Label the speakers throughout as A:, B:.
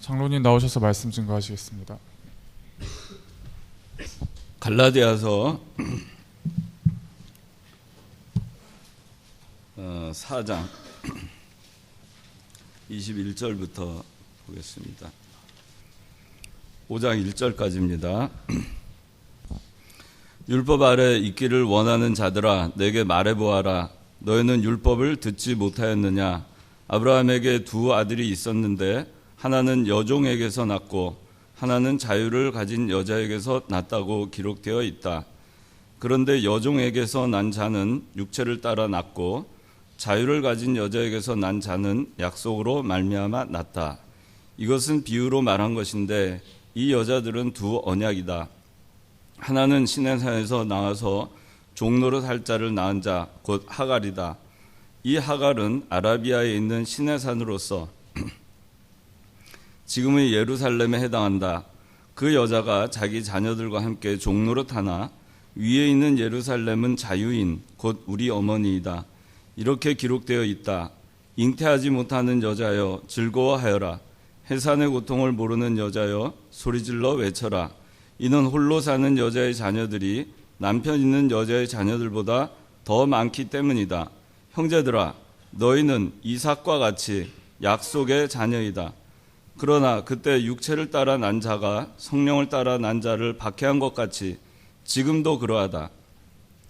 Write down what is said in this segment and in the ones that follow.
A: 장로님 나오셔서 말씀 증거하시겠습니다.
B: 갈라디아서 4장 21절부터 보겠습니다. 5장 1절까지입니다. 율법 아래 있기를 원하는 자들아 내게 말해보아라. 너희는 율법을 듣지 못하였느냐? 아브라함에게 두 아들이 있었는데 하나는 여종에게서 났고 하나는 자유를 가진 여자에게서 났다고 기록되어 있다. 그런데 여종에게서 난 자는 육체를 따라 났고 자유를 가진 여자에게서 난 자는 약속으로 말미암아 났다. 이것은 비유로 말한 것인데 이 여자들은 두 언약이다. 하나는 시내산에서 나와서 종노릇 할 자를 낳은 자 곧 하갈이다. 이 하갈은 아라비아에 있는 시내산으로서 지금의 예루살렘에 해당한다. 그 여자가 자기 자녀들과 함께 종노릇하나 위에 있는 예루살렘은 자유인 곧 우리 어머니이다. 이렇게 기록되어 있다. 잉태하지 못하는 여자여 즐거워하여라. 해산의 고통을 모르는 여자여 소리질러 외쳐라. 이는 홀로 사는 여자의 자녀들이 남편 있는 여자의 자녀들보다 더 많기 때문이다. 형제들아 너희는 이삭과 같이 약속의 자녀이다. 그러나 그때 육체를 따라 난 자가 성령을 따라 난 자를 박해한 것 같이 지금도 그러하다.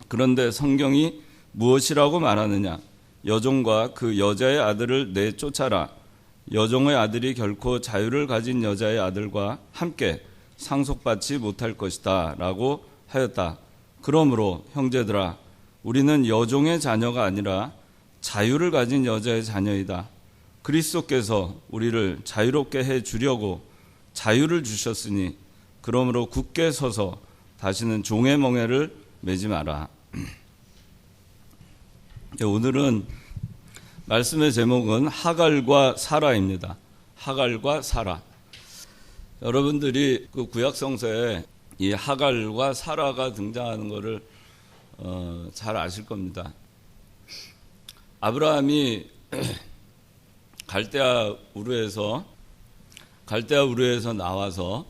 B: 그런데 성경이 무엇이라고 말하느냐? 여종과 그 여자의 아들을 내쫓아라. 여종의 아들이 결코 자유를 가진 여자의 아들과 함께 상속받지 못할 것이다 라고 하였다. 그러므로 형제들아 우리는 여종의 자녀가 아니라 자유를 가진 여자의 자녀이다. 그리스도께서 우리를 자유롭게 해 주려고 자유를 주셨으니 그러므로 굳게 서서 다시는 종의 멍에를 매지 마라. 오늘은 말씀의 제목은 하갈과 사라입니다. 하갈과 사라. 여러분들이 그 구약 성서에 이 하갈과 사라가 등장하는 것을 잘 아실 겁니다. 아브라함이 갈대아 우르에서 나와서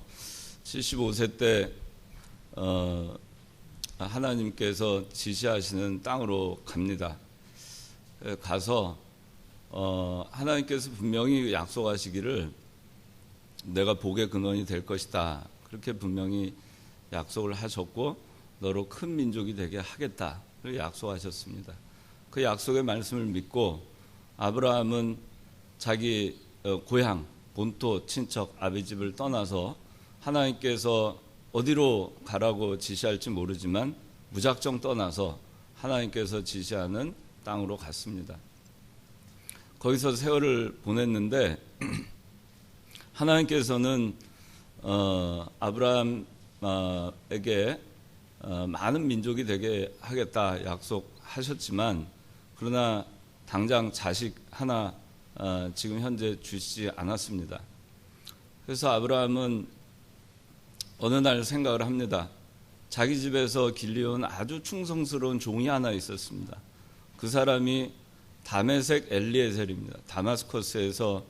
B: 75세 때 하나님께서 지시하시는 땅으로 갑니다. 가서 하나님께서 분명히 약속하시기를 내가 복의 근원이 될 것이다. 그렇게 분명히 약속을 하셨고 너로 큰 민족이 되게 하겠다. 그렇게 약속하셨습니다. 그 약속의 말씀을 믿고 아브라함은 자기 고향, 본토, 친척, 아비 집을 떠나서 하나님께서 어디로 가라고 지시할지 모르지만 무작정 떠나서 하나님께서 지시하는 땅으로 갔습니다. 거기서 세월을 보냈는데 하나님께서는 아브라함에게 많은 민족이 되게 하겠다 약속하셨지만 그러나 당장 자식 하나 지금 현재 주시지 않았습니다. 그래서 아브라함은 어느 날 생각을 합니다. 자기 집에서 길리온 아주 충성스러운 종이 하나 있었습니다. 그 사람이 다메섹 엘리에셀입니다. 다마스커스에서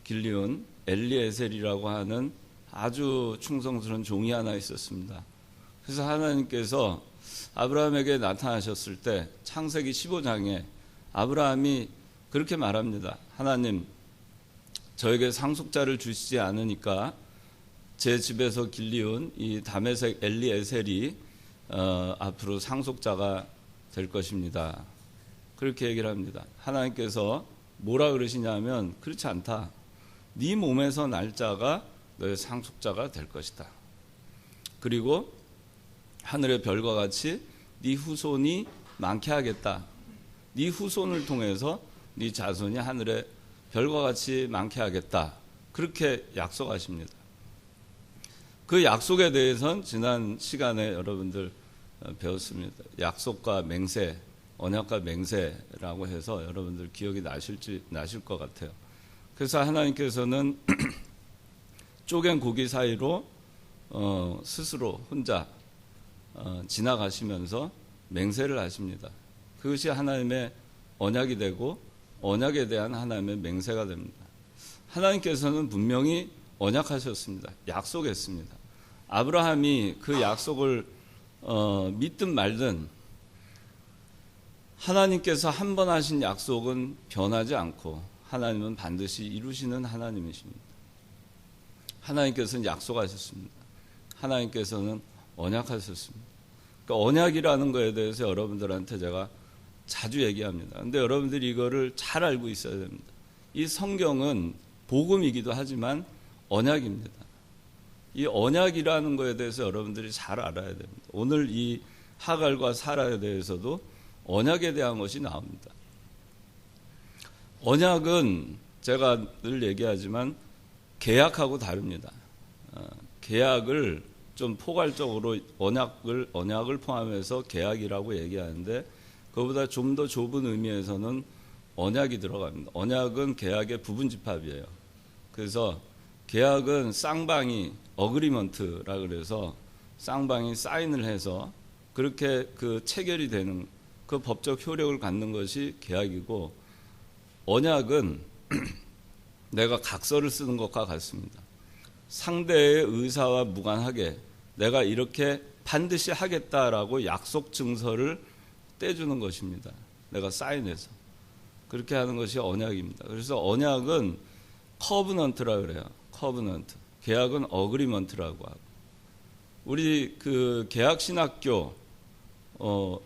B: 길리온 엘리에셀이라고 하는 아주 충성스러운 종이 하나 있었습니다. 그래서 하나님께서 아브라함에게 나타나셨을 때 창세기 15장에 아브라함이 그렇게 말합니다. 하나님, 저에게 상속자를 주시지 않으니까 제 집에서 길리온 이 다메섹 엘리에셀이 앞으로 상속자가 될 것입니다. 그렇게 얘기를 합니다. 하나님께서 뭐라 그러시냐면 그렇지 않다. 네 몸에서 날 자가 너의 상속자가 될 것이다. 그리고 하늘의 별과 같이 네 후손이 많게 하겠다. 네 후손을 통해서 네 자손이 하늘의 별과 같이 많게 하겠다. 그렇게 약속하십니다. 그 약속에 대해서는 지난 시간에 여러분들 배웠습니다. 약속과 맹세, 언약과 맹세라고 해서 여러분들 기억이 나실 것 같아요. 그래서 하나님께서는 쪼갠 고기 사이로 스스로 혼자 지나가시면서 맹세를 하십니다. 그것이 하나님의 언약이 되고 언약에 대한 하나님의 맹세가 됩니다. 하나님께서는 분명히 언약하셨습니다. 약속했습니다. 아브라함이 그 약속을 믿든 말든 하나님께서 한 번 하신 약속은 변하지 않고 하나님은 반드시 이루시는 하나님이십니다. 하나님께서는 약속하셨습니다. 하나님께서는 언약하셨습니다. 그러니까 언약이라는 거에 대해서 여러분들한테 제가 자주 얘기합니다. 근데 여러분들이 이거를 잘 알고 있어야 됩니다. 이 성경은 복음이기도 하지만 언약입니다. 이 언약이라는 거에 대해서 여러분들이 잘 알아야 됩니다. 오늘 이 하갈과 사라에 대해서도 언약에 대한 것이 나옵니다. 언약은 제가 늘 얘기하지만 계약하고 다릅니다. 계약을 좀 포괄적으로 언약을 포함해서 계약이라고 얘기하는데 그보다 좀 더 좁은 의미에서는 언약이 들어갑니다. 언약은 계약의 부분집합이에요. 그래서 계약은 쌍방이 어그리먼트라 그래서 쌍방이 사인을 해서 그렇게 그 체결이 되는 그 법적 효력을 갖는 것이 계약이고, 언약은 내가 각서를 쓰는 것과 같습니다. 상대의 의사와 무관하게 내가 이렇게 반드시 하겠다라고 약속 증서를 떼주는 것입니다. 내가 사인해서 그렇게 하는 것이 언약입니다. 그래서 언약은 커브넌트라 그래요. 커브넌트. 계약은 어그리먼트라고 하고. 우리 그 계약신학교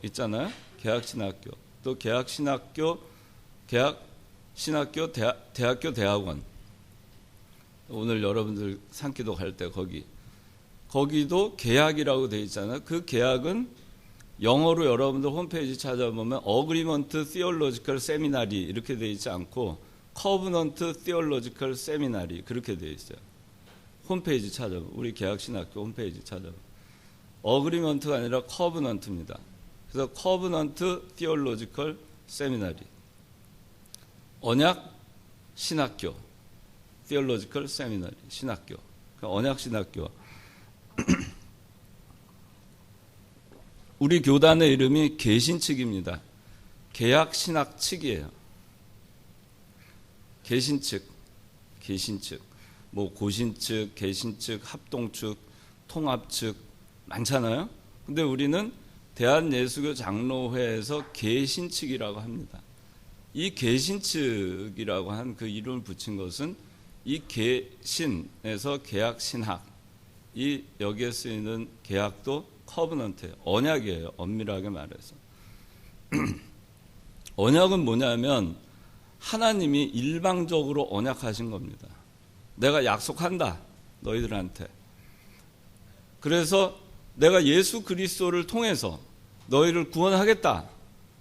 B: 있잖아요. 계약신학교. 또 계약신학교, 대학교, 대학원. 오늘 여러분들 산기도 갈 때 거기도 계약이라고 되어 있잖아요. 그 계약은 영어로 여러분들 홈페이지 찾아보면 어그리먼트 티올로지컬 세미나리 이렇게 되어 있지 않고 커브넌트 티올로지컬 세미나리 그렇게 되어 있어요. 홈페이지 찾아보면, 우리 계약신학교 홈페이지 찾아보면 어그리먼트가 아니라 커브넌트입니다. 그래서 커브넌트 티올로지컬 세미나리, 언약 신학교, 티올로지컬 세미나리 신학교, 언약 신학교. 우리 교단의 이름이 계신측입니다. 계약 신학 측이에요. 계신측, 뭐 고신측, 계신측, 합동측, 통합측 많잖아요. 근데 우리는 대한예수교 장로회에서 계신측이라고 합니다. 이 계신측이라고 한 그 이름을 붙인 것은 이 계신에서 계약 신학, 이 여기에 쓰이는 계약도 커브넌트예요. 언약이에요. 엄밀하게 말해서. 언약은 뭐냐면 하나님이 일방적으로 언약하신 겁니다. 내가 약속한다, 너희들한테. 그래서 내가 예수 그리스도를 통해서 너희를 구원하겠다.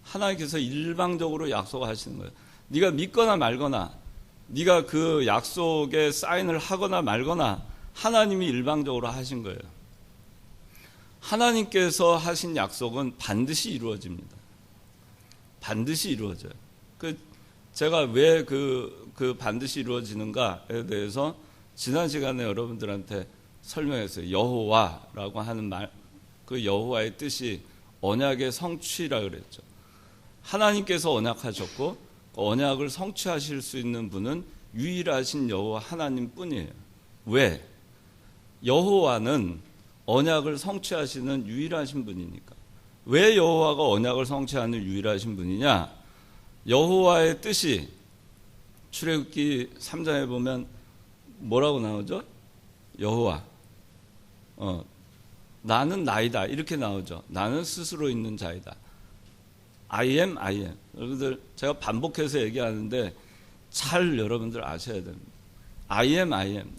B: 하나님께서 일방적으로 약속하시는 거예요. 네가 믿거나 말거나, 네가 그 약속에 사인을 하거나 말거나 하나님이 일방적으로 하신 거예요. 하나님께서 하신 약속은 반드시 이루어집니다. 반드시 이루어져요. 제가 왜 그 반드시 이루어지는가에 대해서 지난 시간에 여러분들한테 설명했어요. 여호와라고 하는 말, 그 여호와의 뜻이 언약의 성취라 그랬죠. 하나님께서 언약하셨고 언약을 성취하실 수 있는 분은 유일하신 여호와 하나님뿐이에요. 왜? 여호와는 언약을 성취하시는 유일하신 분이니까. 왜 여호와가 언약을 성취하는 유일하신 분이냐? 여호와의 뜻이 출애굽기 3장에 보면 뭐라고 나오죠? 여호와, 나는 나이다 이렇게 나오죠. 나는 스스로 있는 자이다. I am. 여러분들 제가 반복해서 얘기하는데 잘 여러분들 아셔야 됩니다. I am.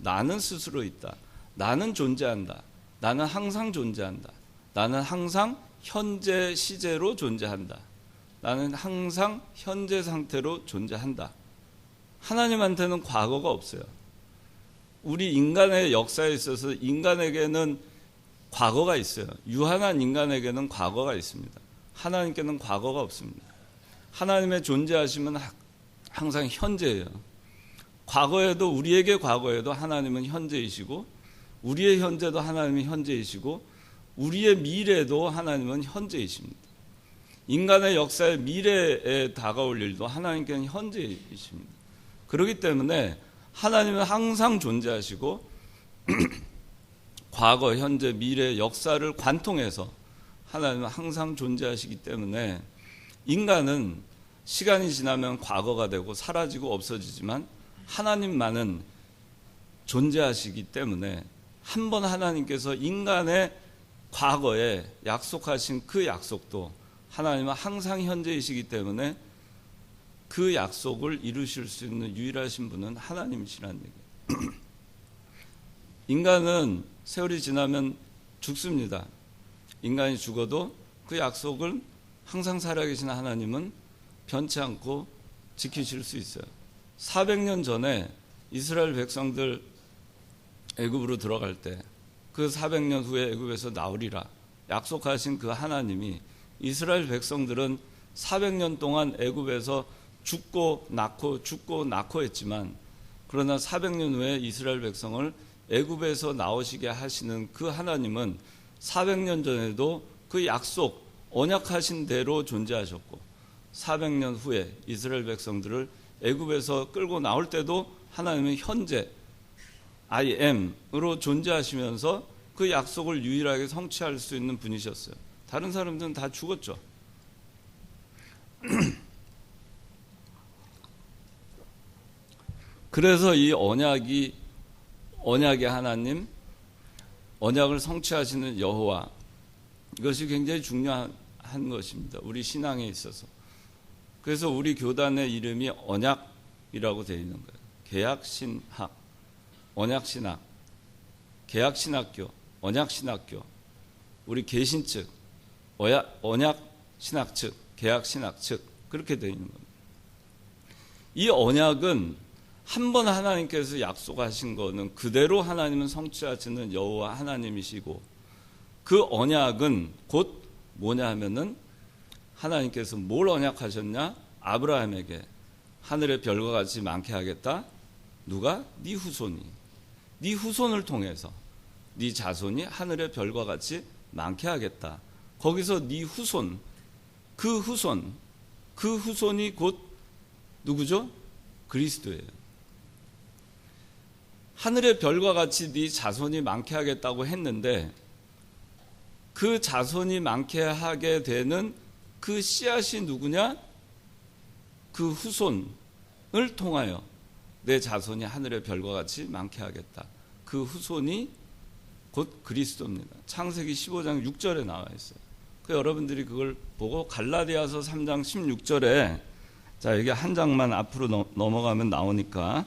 B: 나는 스스로 있다. 나는 존재한다. 나는 항상 존재한다. 나는 항상 현재 시제로 존재한다. 나는 항상 현재 상태로 존재한다. 하나님한테는 과거가 없어요. 우리 인간의 역사에 있어서 인간에게는 과거가 있어요. 유한한 인간에게는 과거가 있습니다. 하나님께는 과거가 없습니다. 하나님의 존재하심은 항상 현재예요. 우리에게 과거에도 하나님은 현재이시고, 우리의 현재도 하나님이 현재이시고, 우리의 미래도 하나님은 현재이십니다. 인간의 역사의 미래에 다가올 일도 하나님께는 현재이십니다. 그렇기 때문에 하나님은 항상 존재하시고 과거, 현재, 미래, 역사를 관통해서 하나님은 항상 존재하시기 때문에 인간은 시간이 지나면 과거가 되고 사라지고 없어지지만 하나님만은 존재하시기 때문에 한 번 하나님께서 인간의 과거에 약속하신 그 약속도 하나님은 항상 현재이시기 때문에 그 약속을 이루실 수 있는 유일하신 분은 하나님이시라는 얘기예요. 인간은 세월이 지나면 죽습니다. 인간이 죽어도 그 약속을 항상 살아계신 하나님은 변치 않고 지키실 수 있어요. 400년 전에 이스라엘 백성들 애굽으로 들어갈 때 그 400년 후에 애굽에서 나오리라 약속하신 그 하나님이 이스라엘 백성들은 400년 동안 애굽에서 죽고 낳고 했지만 그러나 400년 후에 이스라엘 백성을 애굽에서 나오시게 하시는 그 하나님은 400년 전에도 그 약속 언약하신 대로 존재하셨고 400년 후에 이스라엘 백성들을 애굽에서 끌고 나올 때도 하나님은 현재 I am으로 존재하시면서 그 약속을 유일하게 성취할 수 있는 분이셨어요. 다른 사람들은 다 죽었죠. 그래서 이 언약의 하나님, 언약을 성취하시는 여호와, 이것이 굉장히 중요한 것입니다. 우리 신앙에 있어서. 그래서 우리 교단의 이름이 언약이라고 되어 있는 거예요. 계약신학, 언약신학, 계약신학교, 언약신학교, 우리 계신 측, 언약신학 측, 계약신학 측, 그렇게 되어 있는 겁니다. 이 언약은 한 번 하나님께서 약속하신 거는 그대로 하나님은 성취하시는 여호와 하나님이시고 그 언약은 곧 뭐냐 하면은 하나님께서 뭘 언약하셨냐? 아브라함에게 하늘의 별과 같이 많게 하겠다. 누가? 네 후손이. 네 후손을 통해서 네 자손이 하늘의 별과 같이 많게 하겠다. 거기서 네 후손, 그 후손이 곧 누구죠? 그리스도예요. 하늘의 별과 같이 네 자손이 많게 하겠다고 했는데 그 자손이 많게 하게 되는 그 씨앗이 누구냐? 그 후손을 통하여 내 자손이 하늘의 별과 같이 많게 하겠다. 그 후손이 곧 그리스도입니다. 창세기 15장 6절에 나와 있어요. 여러분들이 그걸 보고 갈라디아서 3장 16절에 자 여기 한 장만 앞으로 넘어가면 나오니까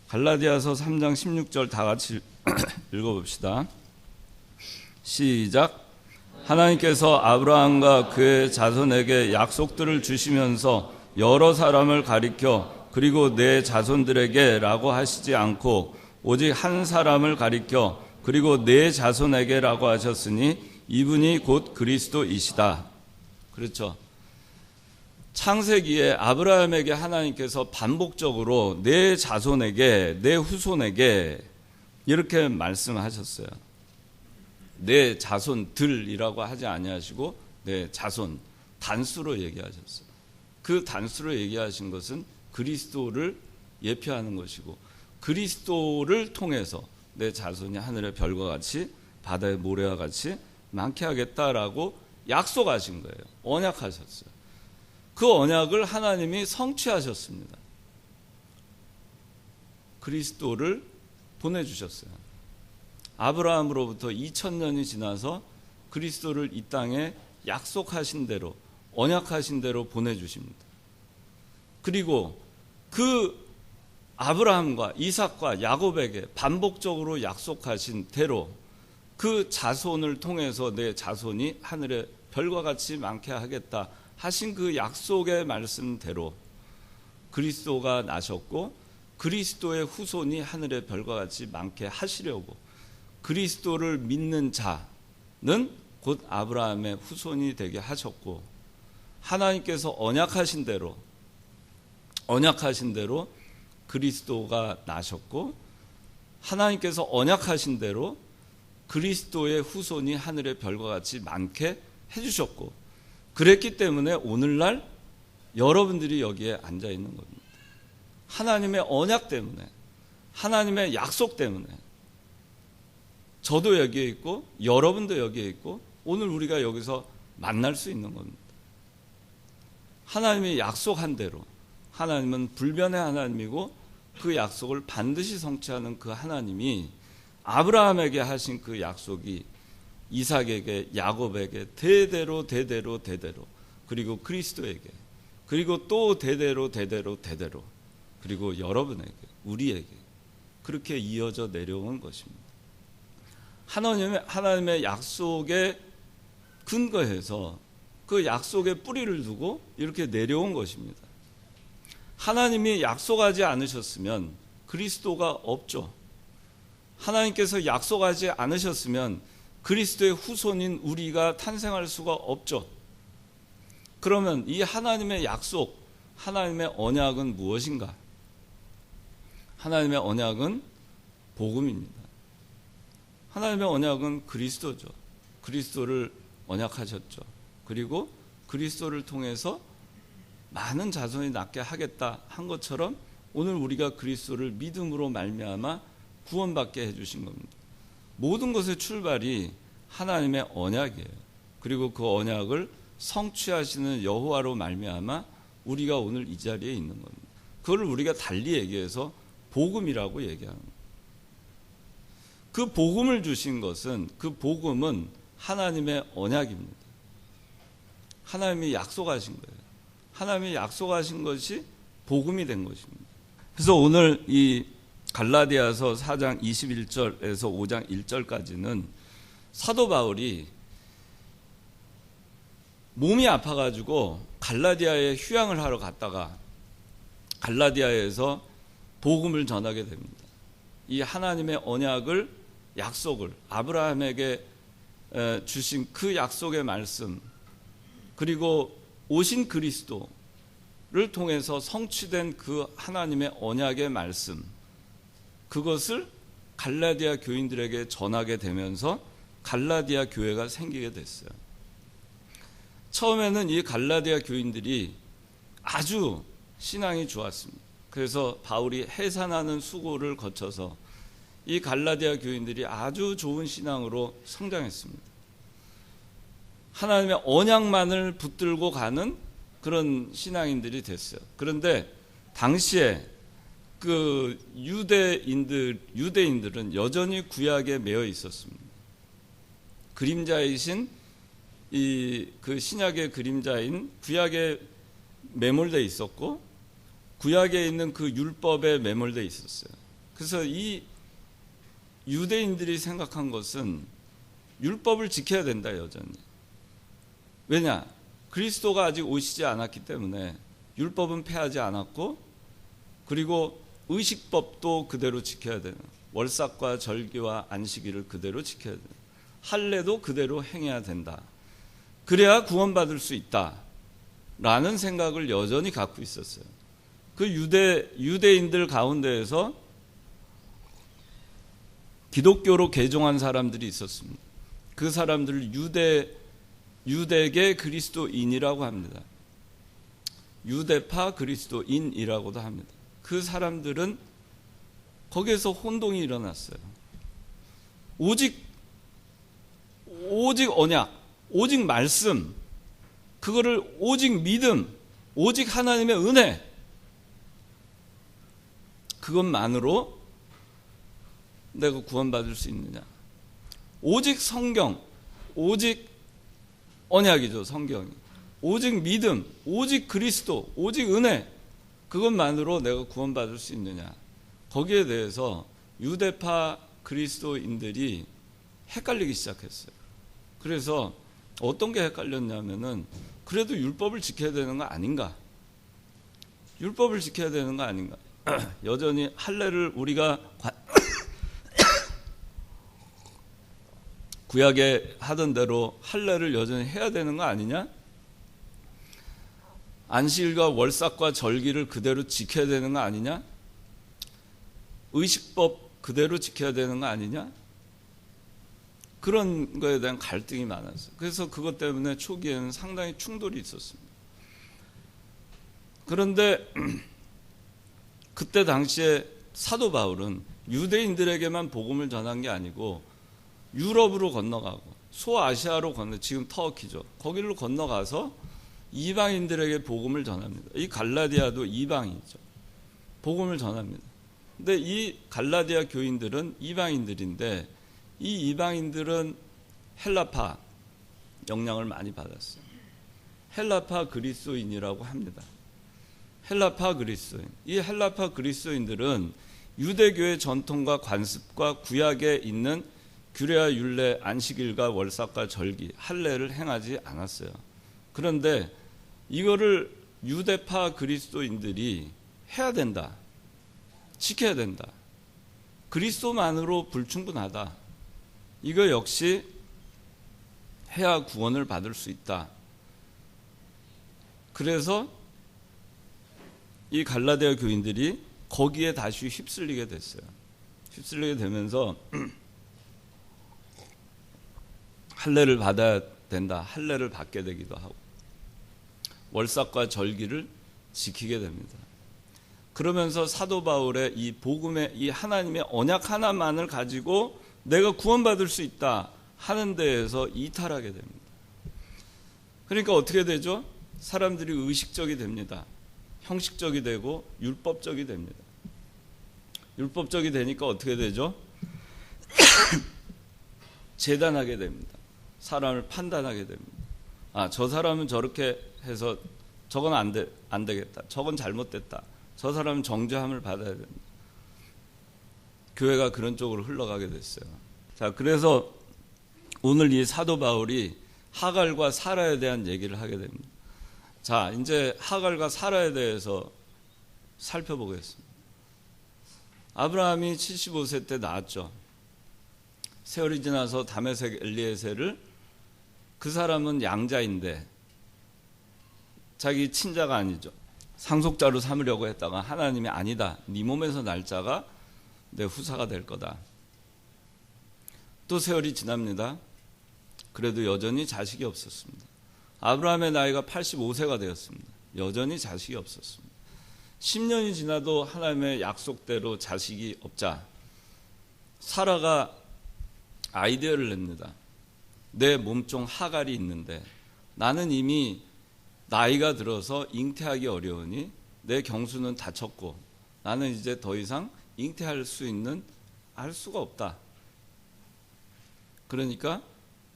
B: 갈라디아서 3장 16절 다 같이 읽어봅시다. 시작. 하나님께서 아브라함과 그의 자손에게 약속들을 주시면서 여러 사람을 가리켜 그리고 내 자손들에게 라고 하시지 않고 오직 한 사람을 가리켜 그리고 내 자손에게 라고 하셨으니 이분이 곧 그리스도이시다. 그렇죠. 창세기에 아브라함에게 하나님께서 반복적으로 내 자손에게, 내 후손에게 이렇게 말씀하셨어요. 내 자손들이라고 하지 아니하시고 내 자손, 단수로 얘기하셨어요. 그 단수로 얘기하신 것은 그리스도를 예표하는 것이고 그리스도를 통해서 내 자손이 하늘의 별과 같이 바다의 모래와 같이 많게 하겠다라고 약속하신 거예요. 언약하셨어요. 그 언약을 하나님이 성취하셨습니다. 그리스도를 보내주셨어요. 아브라함으로부터 2000년이 지나서 그리스도를 이 땅에 약속하신 대로 언약하신 대로 보내주십니다. 그리고 그 아브라함과 이삭과 야곱에게 반복적으로 약속하신 대로 그 자손을 통해서 내 자손이 하늘의 별과 같이 많게 하겠다 하신 그 약속의 말씀대로 그리스도가 나셨고 그리스도의 후손이 하늘의 별과 같이 많게 하시려고 그리스도를 믿는 자는 곧 아브라함의 후손이 되게 하셨고 하나님께서 언약하신 대로 그리스도가 나셨고 하나님께서 언약하신 대로 그리스도의 후손이 하늘의 별과 같이 많게 해주셨고 그랬기 때문에 오늘날 여러분들이 여기에 앉아 있는 겁니다. 하나님의 언약 때문에 하나님의 약속 때문에 저도 여기에 있고 여러분도 여기에 있고 오늘 우리가 여기서 만날 수 있는 겁니다. 하나님이 약속한 대로, 하나님은 불변의 하나님이고 그 약속을 반드시 성취하는 그 하나님이 아브라함에게 하신 그 약속이 이삭에게, 야곱에게 대대로 그리고 그리스도에게, 그리고 또 대대로 그리고 여러분에게, 우리에게 그렇게 이어져 내려온 것입니다. 하나님의 약속에 근거해서 그 약속에 뿌리를 두고 이렇게 내려온 것입니다. 하나님이 약속하지 않으셨으면 그리스도가 없죠. 하나님께서 약속하지 않으셨으면 그리스도의 후손인 우리가 탄생할 수가 없죠. 그러면 이 하나님의 약속, 하나님의 언약은 무엇인가? 하나님의 언약은 복음입니다. 하나님의 언약은 그리스도죠. 그리스도를 언약하셨죠. 그리고 그리스도를 통해서 많은 자손이 낳게 하겠다 한 것처럼 오늘 우리가 그리스도를 믿음으로 말미암아 구원받게 해주신 겁니다. 모든 것의 출발이 하나님의 언약이에요. 그리고 그 언약을 성취하시는 여호와로 말미암아 우리가 오늘 이 자리에 있는 겁니다. 그걸 우리가 달리 얘기해서 복음이라고 얘기하는 거예요. 그 복음을 주신 것은, 그 복음은 하나님의 언약입니다. 하나님이 약속하신 거예요. 하나님이 약속하신 것이 복음이 된 것입니다. 그래서 오늘 이 갈라디아서 4장 21절에서 5장 1절까지는 사도 바울이 몸이 아파가지고 갈라디아에 휴양을 하러 갔다가 갈라디아에서 복음을 전하게 됩니다. 이 하나님의 언약을, 약속을 아브라함에게 주신 그 약속의 말씀, 그리고 오신 그리스도를 통해서 성취된 그 하나님의 언약의 말씀, 그것을 갈라디아 교인들에게 전하게 되면서 갈라디아 교회가 생기게 됐어요. 처음에는 이 갈라디아 교인들이 아주 신앙이 좋았습니다. 그래서 바울이 해산하는 수고를 거쳐서 이 갈라디아 교인들이 아주 좋은 신앙으로 성장했습니다. 하나님의 언약만을 붙들고 가는 그런 신앙인들이 됐어요. 그런데 당시에 그 유대인들은 여전히 구약에 매여 있었습니다. 그림자이신 그 신약의 그림자인 구약에 매몰돼 있었고, 구약에 있는 그 율법에 매몰돼 있었어요. 그래서 이 유대인들이 생각한 것은 율법을 지켜야 된다, 여전히. 왜냐? 그리스도가 아직 오시지 않았기 때문에 율법은 폐하지 않았고, 그리고 의식법도 그대로 지켜야 되는, 월삭과 절기와 안식일을 그대로 지켜야 되는, 할례도 그대로 행해야 된다. 그래야 구원받을 수 있다라는 생각을 여전히 갖고 있었어요. 그 유대인들 가운데에서 기독교로 개종한 사람들이 있었습니다. 그 사람들을 유대계 그리스도인이라고 합니다. 유대파 그리스도인이라고도 합니다. 그 사람들은 거기에서 혼동이 일어났어요. 오직 언약, 오직 말씀, 그거를 오직 믿음, 오직 하나님의 은혜, 그것만으로 내가 구원받을 수 있느냐. 오직 성경, 오직 언약이죠, 성경이. 오직 믿음, 오직 그리스도, 오직 은혜, 그것만으로 내가 구원받을 수 있느냐. 거기에 대해서 유대파 그리스도인들이 헷갈리기 시작했어요. 그래서 어떤 게 헷갈렸냐면은, 그래도 율법을 지켜야 되는 거 아닌가? 율법을 지켜야 되는 거 아닌가? 여전히 할례를 우리가 구약에 하던 대로 할례를 여전히 해야 되는 거 아니냐? 안식일과 월삭과 절기를 그대로 지켜야 되는 거 아니냐? 의식법 그대로 지켜야 되는 거 아니냐? 그런 거에 대한 갈등이 많았어요. 그래서 그것 때문에 초기에는 상당히 충돌이 있었습니다. 그런데 그때 당시에 사도 바울은 유대인들에게만 복음을 전한 게 아니고 유럽으로 건너가고 소아시아로 지금 터키죠. 거기로 건너가서 이방인들에게 복음을 전합니다. 이 갈라디아도 이방이죠. 복음을 전합니다. 근데 이 갈라디아 교인들은 이방인들인데 이 이방인들은 헬라파 영향을 많이 받았어요. 헬라파 그리스도인이라고 합니다. 헬라파 그리스도인. 이 헬라파 그리스도인들은 유대교의 전통과 관습과 구약에 있는 규례와 율례, 안식일과 월삭과 절기, 할례를 행하지 않았어요. 그런데 이거를 유대파 그리스도인들이 해야 된다. 지켜야 된다. 그리스도만으로 불충분하다. 이거 역시 해야 구원을 받을 수 있다. 그래서 이 갈라디아 교인들이 거기에 다시 휩쓸리게 됐어요. 휩쓸리게 되면서 할례를 받아야 된다. 할례를 받게 되기도 하고 월삭과 절기를 지키게 됩니다. 그러면서 사도 바울의 이 복음의 이 하나님의 언약 하나만을 가지고 내가 구원받을 수 있다 하는 데에서 이탈하게 됩니다. 그러니까 어떻게 되죠? 사람들이 의식적이 됩니다. 형식적이 되고 율법적이 됩니다. 율법적이 되니까 어떻게 되죠? 재단하게 됩니다. 사람을 판단하게 됩니다. 아, 저 사람은 저렇게 해서 저건 안 되겠다. 저건 잘못됐다. 저 사람은 정죄함을 받아야 된다. 교회가 그런 쪽으로 흘러가게 됐어요. 자, 그래서 오늘 이 사도 바울이 하갈과 사라에 대한 얘기를 하게 됩니다. 자, 이제 하갈과 사라에 대해서 살펴보겠습니다. 아브라함이 75세 때 낳았죠. 세월이 지나서 다메섹 엘리에셀을 그 사람은 양자인데 자기 친자가 아니죠. 상속자로 삼으려고 했다가 하나님이 아니다. 네 몸에서 날 자가 내 후사가 될 거다. 또 세월이 지납니다. 그래도 여전히 자식이 없었습니다. 아브라함의 나이가 85세가 되었습니다. 여전히 자식이 없었습니다. 10년이 지나도 하나님의 약속대로 자식이 없자 사라가 아이디어를 냅니다. 내 몸종 하갈이 있는데 나는 이미 나이가 들어서 잉태하기 어려우니 내 경수는 다쳤고 나는 이제 더 이상 잉태할 수가 없다. 그러니까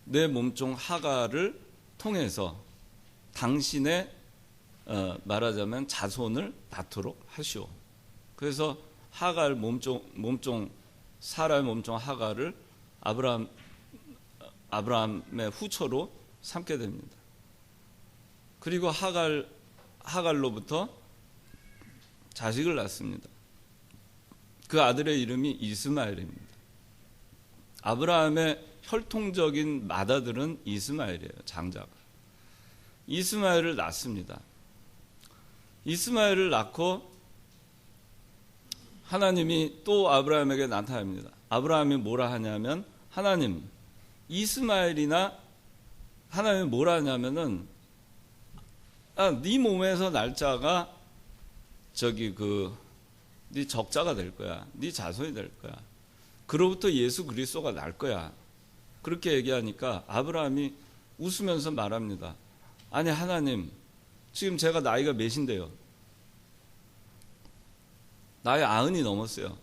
B: 내 몸종 하갈을 통해서 당신의 말하자면 자손을 낳도록 하시오. 그래서 하갈 몸종 사라의 몸종 하갈을 아브라함의 후처로 삼게 됩니다. 그리고 하갈로부터 자식을 낳습니다. 그 아들의 이름이 이스마엘입니다. 아브라함의 혈통적인 맏아들은 이스마엘이에요. 장자가. 이스마엘을 낳습니다. 이스마엘을 낳고 하나님이 또 아브라함에게 나타납니다. 아브라함이 뭐라 하냐면 하나님 이스마엘이나 하나님이 뭐라 하냐면은 네 몸에서 날 자가 네 적자가 될 거야. 네 자손이 될 거야. 그로부터 예수 그리스도가 날 거야. 그렇게 얘기하니까 아브라함이 웃으면서 말합니다. 아니 하나님 지금 제가 나이가 몇인데요? 나이 90이 넘었어요.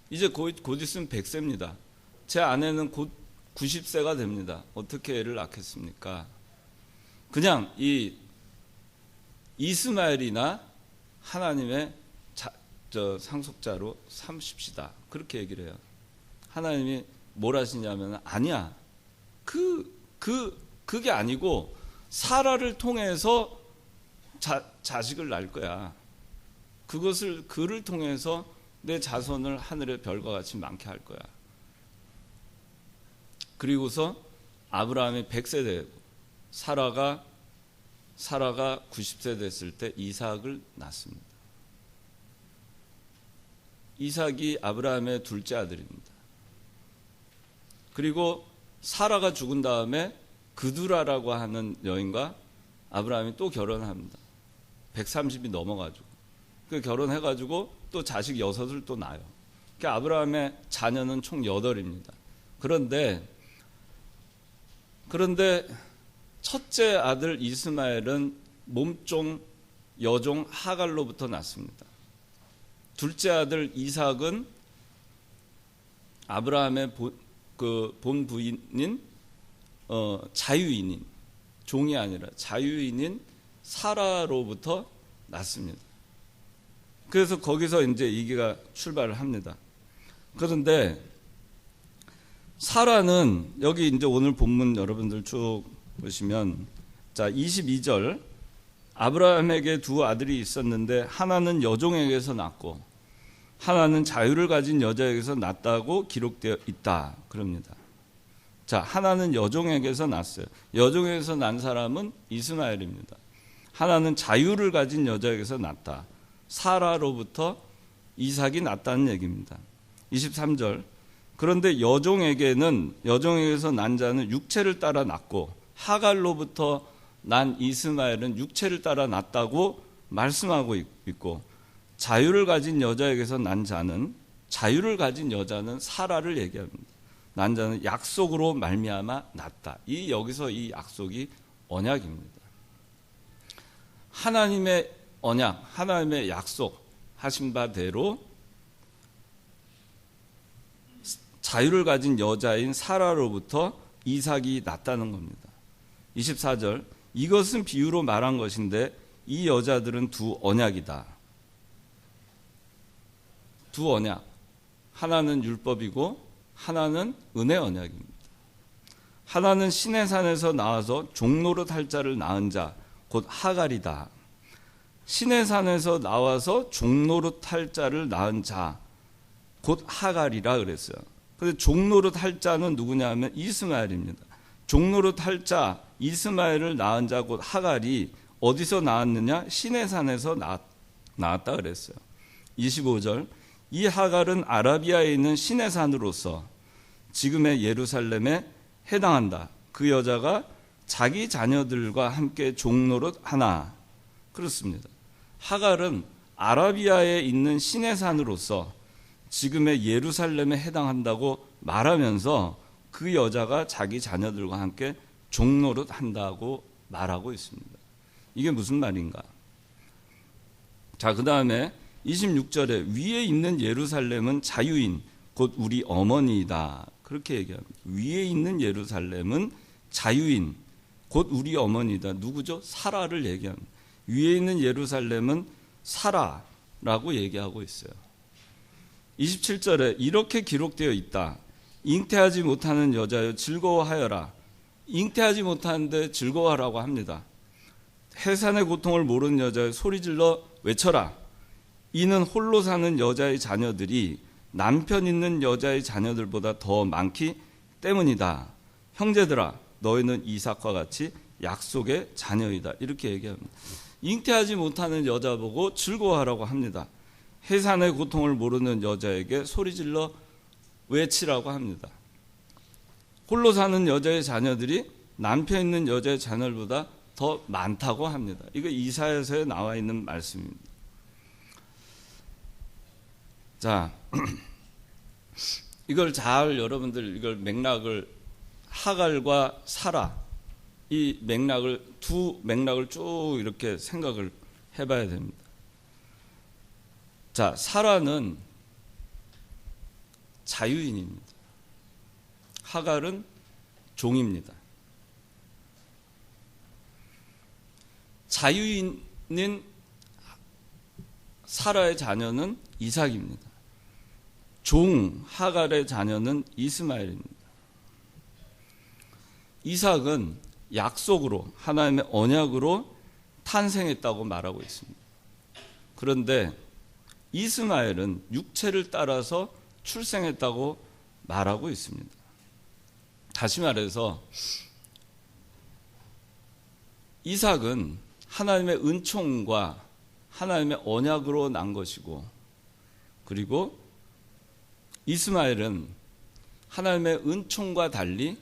B: 이제 곧 있으면 100세입니다. 제 아내는 곧 90세가 됩니다. 어떻게 애를 낳겠습니까? 그냥 이 이스마엘이나 하나님의 상속자로 삼십시다. 그렇게 얘기를 해요. 하나님이 뭘 하시냐면 아니야. 그게 아니고 사라를 통해서 자식을 낳을 거야. 그를 통해서 내 자손을 하늘의 별과 같이 많게 할 거야. 그리고서 아브라함이 100세 되고 사라가 90세 됐을 때 이삭을 낳습니다. 이삭이 아브라함의 둘째 아들입니다. 그리고 사라가 죽은 다음에 그두라라고 하는 여인과 아브라함이 또 결혼합니다. 130이 넘어가지고 그 결혼해가지고 또 자식 6을 또 낳아요. 그러니까 아브라함의 자녀는 총 8입니다. 그런데 첫째 아들 이스마엘은 몸종 여종 하갈로부터 낳습니다. 둘째 아들 이삭은 아브라함의 본 부인인 자유인인, 종이 아니라 자유인인 사라로부터 낳습니다. 그래서 거기서 이제 얘기가 출발을 합니다. 그런데 사라는 여기 이제 오늘 본문 여러분들 쭉 보시면, 자 22절, 아브라함에게 두 아들이 있었는데 하나는 여종에게서 낳고 하나는 자유를 가진 여자에게서 낳았다고 기록되어 있다 그럽니다. 자, 하나는 여종에게서 낳았어요. 여종에게서 난 사람은 이스마엘입니다. 하나는 자유를 가진 여자에게서 낳았다. 사라로부터 이삭이 낳았다는 얘기입니다. 23절, 그런데 여종에게서 난 자는 육체를 따라 낳고 하갈로부터 난 이스마엘은 육체를 따라 낳았다고 말씀하고 있고, 자유를 가진 여자에게서 난 자는, 자유를 가진 여자는 사라를 얘기합니다. 난 자는 약속으로 말미암아 낳았다. 여기서 이 약속이 언약입니다. 하나님의 언약, 하나님의 약속하신 바대로 자유를 가진 여자인 사라로부터 이삭이 낳았다는 겁니다. 24절, 이것은 비유로 말한 것인데 이 여자들은 두 언약이다. 두 언약, 하나는 율법이고 하나는 은혜 언약입니다. 하나는 시내산에서 나와서 종노릇 할 자를 낳은 자, 곧 하갈이다. 시내산에서 나와서 종노릇 할 자를 낳은 자, 곧 하갈이라 그랬어요. 그런데 종노릇 할 자는 누구냐 하면 이스마엘입니다. 종노릇 할 자, 이스마엘을 낳은 자 곧 하갈이 어디서 나왔느냐? 시내산에서 나왔다 그랬어요. 25절, 이 하갈은 아라비아에 있는 시내산으로서 지금의 예루살렘에 해당한다. 그 여자가 자기 자녀들과 함께 종노릇 하나. 그렇습니다. 하갈은 아라비아에 있는 시내산으로서 지금의 예루살렘에 해당한다고 말하면서 그 여자가 자기 자녀들과 함께 종노릇 한다고 말하고 있습니다. 이게 무슨 말인가? 자, 그 다음에 26절에 위에 있는 예루살렘은 자유인 곧 우리 어머니이다. 그렇게 얘기합니다. 위에 있는 예루살렘은 자유인 곧 우리 어머니이다. 누구죠? 사라를 얘기합니다. 위에 있는 예루살렘은 사라라고 얘기하고 있어요. 27절에 이렇게 기록되어 있다. 잉태하지 못하는 여자여 즐거워하여라. 잉태하지 못하는데 즐거워하라고 합니다. 해산의 고통을 모르는 여자여 소리질러 외쳐라. 이는 홀로 사는 여자의 자녀들이 남편 있는 여자의 자녀들보다 더 많기 때문이다. 형제들아, 너희는 이삭과 같이 약속의 자녀이다. 이렇게 얘기합니다. 잉태하지 못하는 여자 보고 즐거워하라고 합니다. 해산의 고통을 모르는 여자에게 소리질러 외치라고 합니다. 홀로 사는 여자의 자녀들이 남편 있는 여자의 자녀들보다 더 많다고 합니다. 이거 이사야서에 나와 있는 말씀입니다. 자, 이걸 잘 여러분들 이걸 맥락을 하갈과 사라 이 맥락을 두 맥락을 쭉 이렇게 생각을 해봐야 됩니다. 자, 사라는 자유인입니다. 하갈은 종입니다. 자유인인 사라의 자녀는 이삭입니다. 종 하갈의 자녀는 이스마엘입니다. 이삭은 약속으로 하나님의 언약으로 탄생했다고 말하고 있습니다. 그런데 이스마엘은 육체를 따라서 출생했다고 말하고 있습니다. 다시 말해서 이삭은 하나님의 은총과 하나님의 언약으로 난 것이고, 그리고 이스마엘은 하나님의 은총과 달리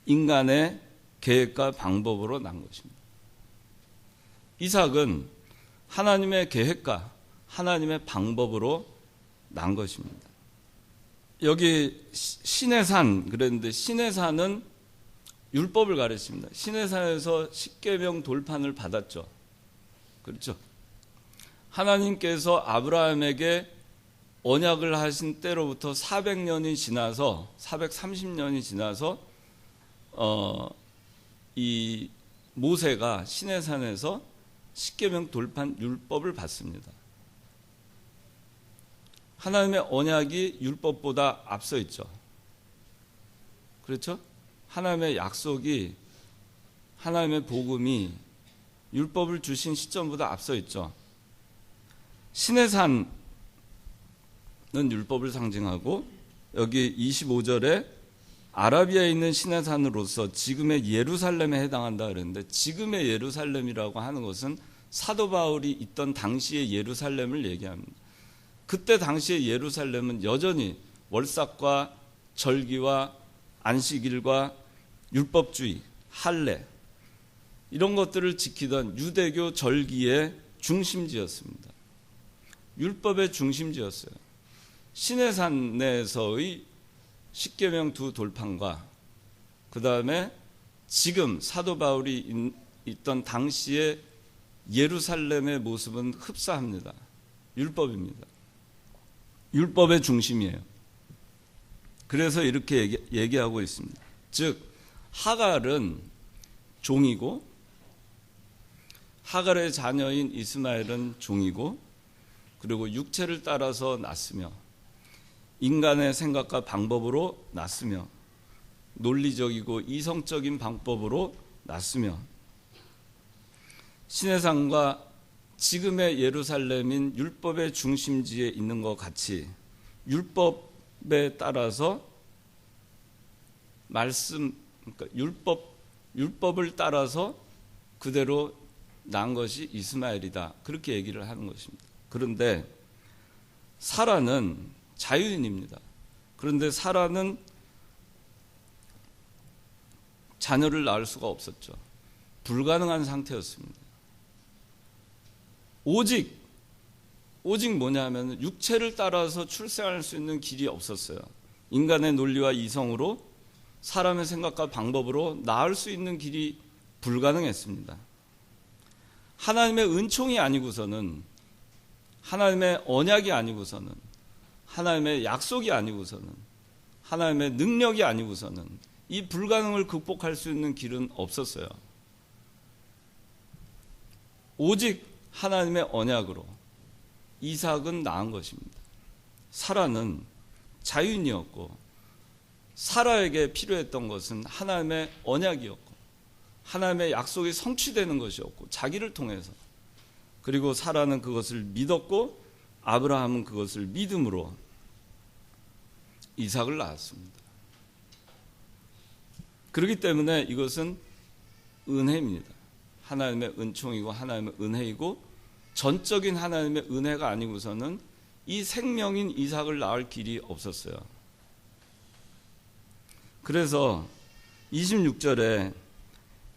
B: 인간의 계획과 방법으로 난 것입니다. 이삭은 하나님의 계획과 하나님의 방법으로 난 것입니다. 여기 신의 산 그랬는데 신의 산은 율법을 가르칩니다. 신의 산에서 십계명 돌판을 받았죠. 그렇죠? 하나님께서 아브라함에게 언약을 하신 때로부터 400년이 지나서 430년이 지나서 이 모세가 신의 산에서 십계명 돌판 율법을 받습니다. 하나님의 언약이 율법보다 앞서 있죠. 그렇죠? 하나님의 약속이, 하나님의 복음이 율법을 주신 시점보다 앞서 있죠. 신의 산은 율법을 상징하고 여기 25절에 아라비아에 있는 신의 산으로서 지금의 예루살렘에 해당한다 그랬는데, 지금의 예루살렘이라고 하는 것은 사도 바울이 있던 당시의 예루살렘을 얘기합니다. 그때 당시의 예루살렘은 여전히 월삭과 절기와 안식일과 율법주의, 할례 이런 것들을 지키던 유대교 절기의 중심지였습니다. 율법의 중심지였어요. 신의 산에서의 십계명 두 돌판과 그 다음에 지금 사도 바울이 있던 당시의 예루살렘의 모습은 흡사합니다. 율법입니다. 율법의 중심이에요. 그래서 이렇게 얘기하고 있습니다. 즉 하갈은 종이고 하갈의 자녀인 이스마엘은 종이고, 그리고 육체를 따라서 났으며 인간의 생각과 방법으로 났으며 논리적이고 이성적인 방법으로 났으며 신의 산과 지금의 예루살렘인 율법의 중심지에 있는 것 같이 율법에 따라서 그러니까 율법을 따라서 그대로 난 것이 이스마엘이다. 그렇게 얘기를 하는 것입니다. 그런데 사라는 자유인입니다. 그런데 사라는 자녀를 낳을 수가 없었죠. 불가능한 상태였습니다. 오직 뭐냐면 육체를 따라서 출생할 수 있는 길이 없었어요. 인간의 논리와 이성으로 사람의 생각과 방법으로 낳을 수 있는 길이 불가능했습니다. 하나님의 은총이 아니고서는, 하나님의 언약이 아니고서는, 하나님의 약속이 아니고서는, 하나님의 능력이 아니고서는 이 불가능을 극복할 수 있는 길은 없었어요. 오직 하나님의 언약으로 이삭은 낳은 것입니다. 사라는 자유인이었고 사라에게 필요했던 것은 하나님의 언약이었고 하나님의 약속이 성취되는 것이었고 자기를 통해서, 그리고 사라는 그것을 믿었고 아브라함은 그것을 믿음으로 이삭을 낳았습니다. 그렇기 때문에 이것은 은혜입니다. 하나님의 은총이고 하나님의 은혜이고, 전적인 하나님의 은혜가 아니고서는 이 생명인 이삭을 낳을 길이 없었어요. 그래서 26절에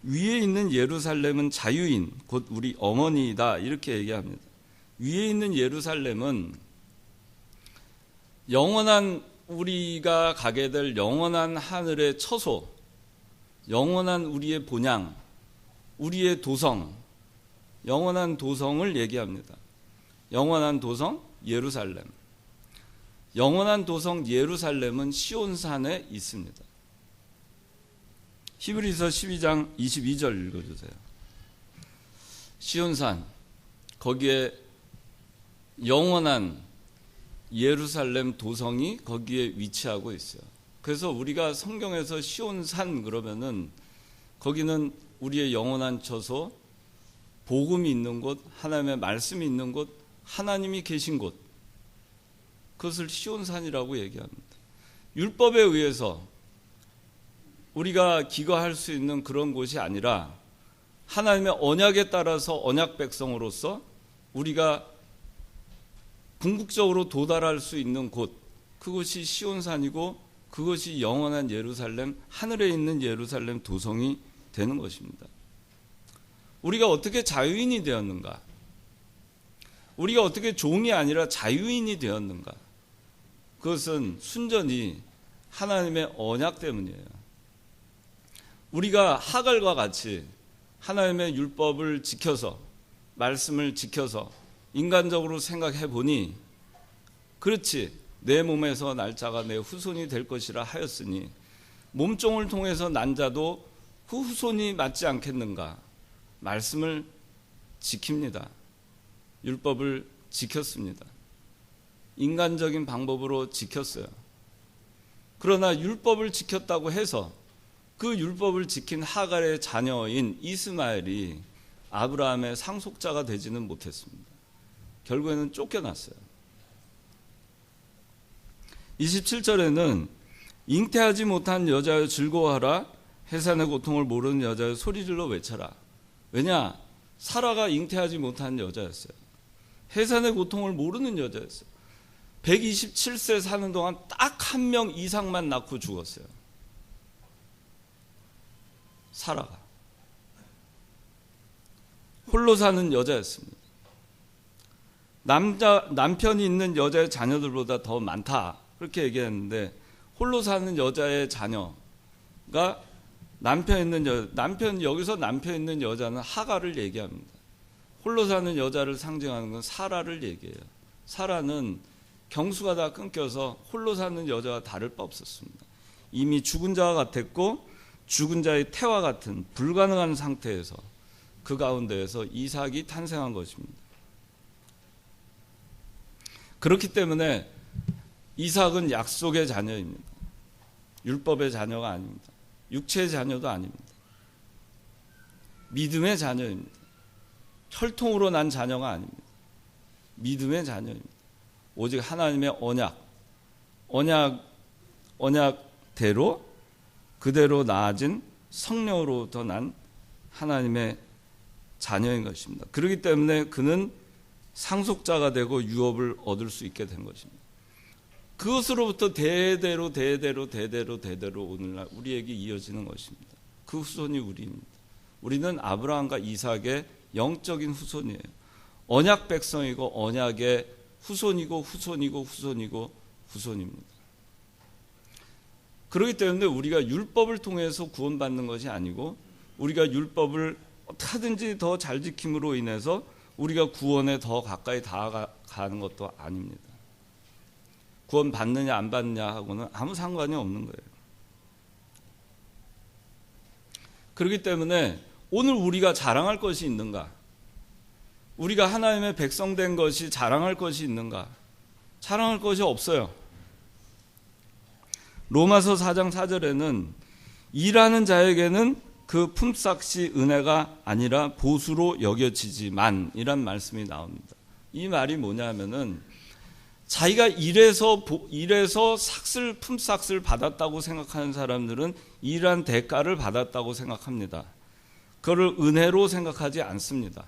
B: 위에 있는 예루살렘은 자유인 곧 우리 어머니이다 이렇게 얘기합니다. 위에 있는 예루살렘은 영원한, 우리가 가게 될 영원한 하늘의 처소, 영원한 우리의 본향, 우리의 도성, 영원한 도성을 얘기합니다. 영원한 도성 예루살렘. 영원한 도성 예루살렘은 시온산에 있습니다. 히브리서 12장 22절 읽어주세요. 시온산, 거기에 영원한 예루살렘 도성이 거기에 위치하고 있어요. 그래서 우리가 성경에서 시온산 그러면은 거기는 우리의 영원한 처소, 복음이 있는 곳, 하나님의 말씀이 있는 곳, 하나님이 계신 곳, 그것을 시온산이라고 얘기합니다. 율법에 의해서 우리가 기거할 수 있는 그런 곳이 아니라 하나님의 언약에 따라서 언약 백성으로서 우리가 궁극적으로 도달할 수 있는 곳, 그것이 시온산이고 그것이 영원한 예루살렘, 하늘에 있는 예루살렘 도성이 되는 것입니다. 우리가 어떻게 자유인이 되었는가? 우리가 어떻게 종이 아니라 자유인이 되었는가? 그것은 순전히 하나님의 언약 때문이에요. 우리가 하갈과 같이 하나님의 율법을 지켜서, 말씀을 지켜서 인간적으로 생각해 보니, 그렇지, 내 몸에서 날 자가 내 후손이 될 것이라 하였으니 몸종을 통해서 난 자도 그 후손이 맞지 않겠는가? 말씀을 지킵니다. 율법을 지켰습니다. 인간적인 방법으로 지켰어요. 그러나 율법을 지켰다고 해서 그 율법을 지킨 하갈의 자녀인 이스마엘이 아브라함의 상속자가 되지는 못했습니다. 결국에는 쫓겨났어요. 27절에는 잉태하지 못한 여자여 즐거워하라, 해산의 고통을 모르는 여자여 소리질러 외쳐라. 왜냐? 사라가 잉태하지 못한 여자였어요. 해산의 고통을 모르는 여자였어요. 127세 사는 동안 딱 한 명 이상만 낳고 죽었어요. 사라가. 홀로 사는 여자였습니다. 남편이 있는 여자의 자녀들보다 더 많다, 그렇게 얘기했는데, 홀로 사는 여자의 자녀가 여기서 남편 있는 여자는 하갈을 얘기합니다. 홀로 사는 여자를 상징하는 건 사라를 얘기해요. 사라는 경수가 다 끊겨서 홀로 사는 여자와 다를 바 없었습니다. 이미 죽은 자와 같았고, 죽은 자의 태와 같은 불가능한 상태에서 그 가운데에서 이삭이 탄생한 것입니다. 그렇기 때문에 이삭은 약속의 자녀입니다. 율법의 자녀가 아닙니다. 육체의 자녀도 아닙니다. 믿음의 자녀입니다. 혈통으로 난 자녀가 아닙니다. 믿음의 자녀입니다. 오직 하나님의 언약대로 그대로 나아진 성령으로부터 난 하나님의 자녀인 것입니다. 그렇기 때문에 그는 상속자가 되고 유업을 얻을 수 있게 된 것입니다. 그것으로부터 대대로 오늘날 우리에게 이어지는 것입니다. 그 후손이 우리입니다. 우리는 아브라함과 이삭의 영적인 후손이에요. 언약 백성이고 언약의 후손입니다. 그렇기 때문에 우리가 율법을 통해서 구원받는 것이 아니고, 우리가 율법을 어떻게든지 더 잘 지킴으로 인해서 우리가 구원에 더 가까이 다가가는 것도 아닙니다. 구원 받느냐 안 받느냐하고는 아무 상관이 없는 거예요. 그렇기 때문에 오늘 우리가 자랑할 것이 있는가? 우리가 하나님의 백성 된 것이 자랑할 것이 있는가? 자랑할 것이 없어요. 로마서 4장 4절에는 일하는 자에게는 그 품삯이 은혜가 아니라 보수로 여겨지지만 이란 말씀이 나옵니다. 이 말이 뭐냐면은 자기가 일해서 품삯을 받았다고 생각하는 사람들은 일한 대가를 받았다고 생각합니다. 그걸 은혜로 생각하지 않습니다.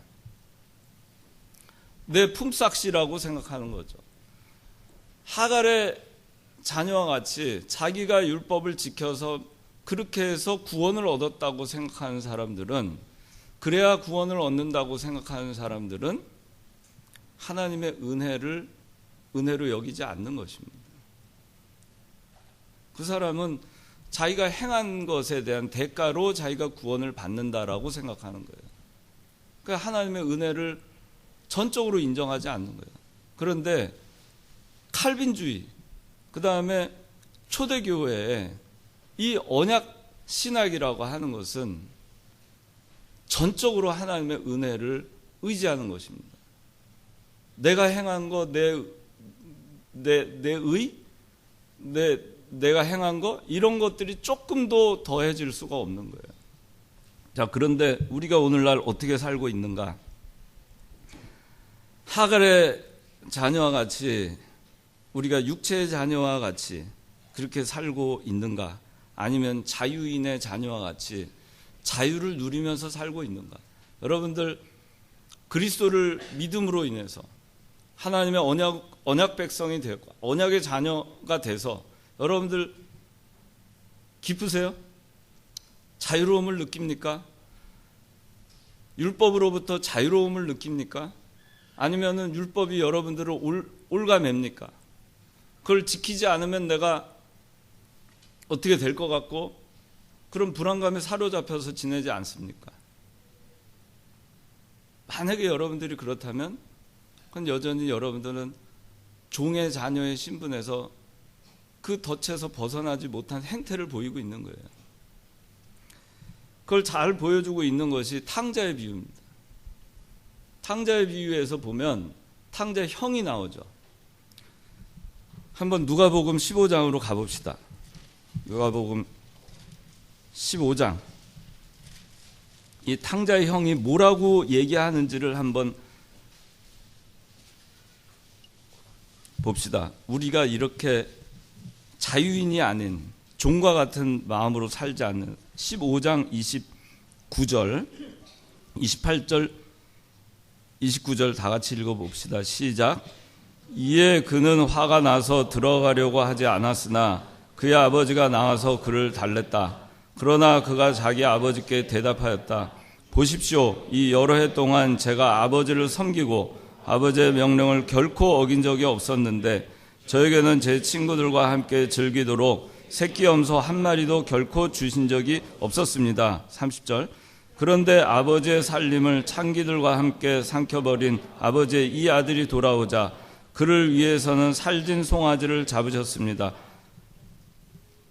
B: 내 품삯이라고 생각하는 거죠. 하갈의 자녀와 같이 자기가 율법을 지켜서 그렇게 해서 구원을 얻었다고 생각하는 사람들은, 그래야 구원을 얻는다고 생각하는 사람들은 하나님의 은혜로 여기지 않는 것입니다. 그 사람은 자기가 행한 것에 대한 대가로 자기가 구원을 받는다라고 생각하는 거예요. 그러니까 하나님의 은혜를 전적으로 인정하지 않는 거예요. 그런데 칼빈주의, 그 다음에 초대교회에 이 언약 신학이라고 하는 것은 전적으로 하나님의 은혜를 의지하는 것입니다. 내가 행한 거, 내가 행한 거, 이런 것들이 조금도 더해질 수가 없는 거예요. 자, 그런데 우리가 오늘날 어떻게 살고 있는가? 하갈의 자녀와 같이, 우리가 육체의 자녀와 같이 그렇게 살고 있는가? 아니면 자유인의 자녀와 같이 자유를 누리면서 살고 있는가? 여러분들, 그리스도를 믿음으로 인해서 하나님의 언약 백성이 되고 언약의 자녀가 돼서 여러분들 기쁘세요? 자유로움을 느낍니까? 율법으로부터 자유로움을 느낍니까? 아니면은 율법이 여러분들을 올가맵니까? 그걸 지키지 않으면 내가 어떻게 될 것 같고 그런 불안감에 사로잡혀서 지내지 않습니까? 만약에 여러분들이 그렇다면 그건 여전히 여러분들은 종의 자녀의 신분에서 그 덫에서 벗어나지 못한 행태를 보이고 있는 거예요. 그걸 잘 보여주고 있는 것이 탕자의 비유입니다. 탕자의 비유에서 보면 탕자의 형이 나오죠. 한번 누가복음 15장으로 가봅시다. 누가복음 15장. 이 탕자의 형이 뭐라고 얘기하는지를 한번 봅시다. 우리가 이렇게 자유인이 아닌 종과 같은 마음으로 살지 않는 15장 29절, 28절, 29절 다 같이 읽어봅시다. 시작. 이에 그는 화가 나서 들어가려고 하지 않았으나 그의 아버지가 나와서 그를 달랬다. 그러나 그가 자기 아버지께 대답하였다. 보십시오. 이 여러 해 동안 제가 아버지를 섬기고 아버지의 명령을 결코 어긴 적이 없었는데 저에게는 제 친구들과 함께 즐기도록 새끼 염소 한 마리도 결코 주신 적이 없었습니다. 30절. 그런데 아버지의 살림을 창기들과 함께 삼켜버린 아버지의 이 아들이 돌아오자 그를 위해서는 살진 송아지를 잡으셨습니다.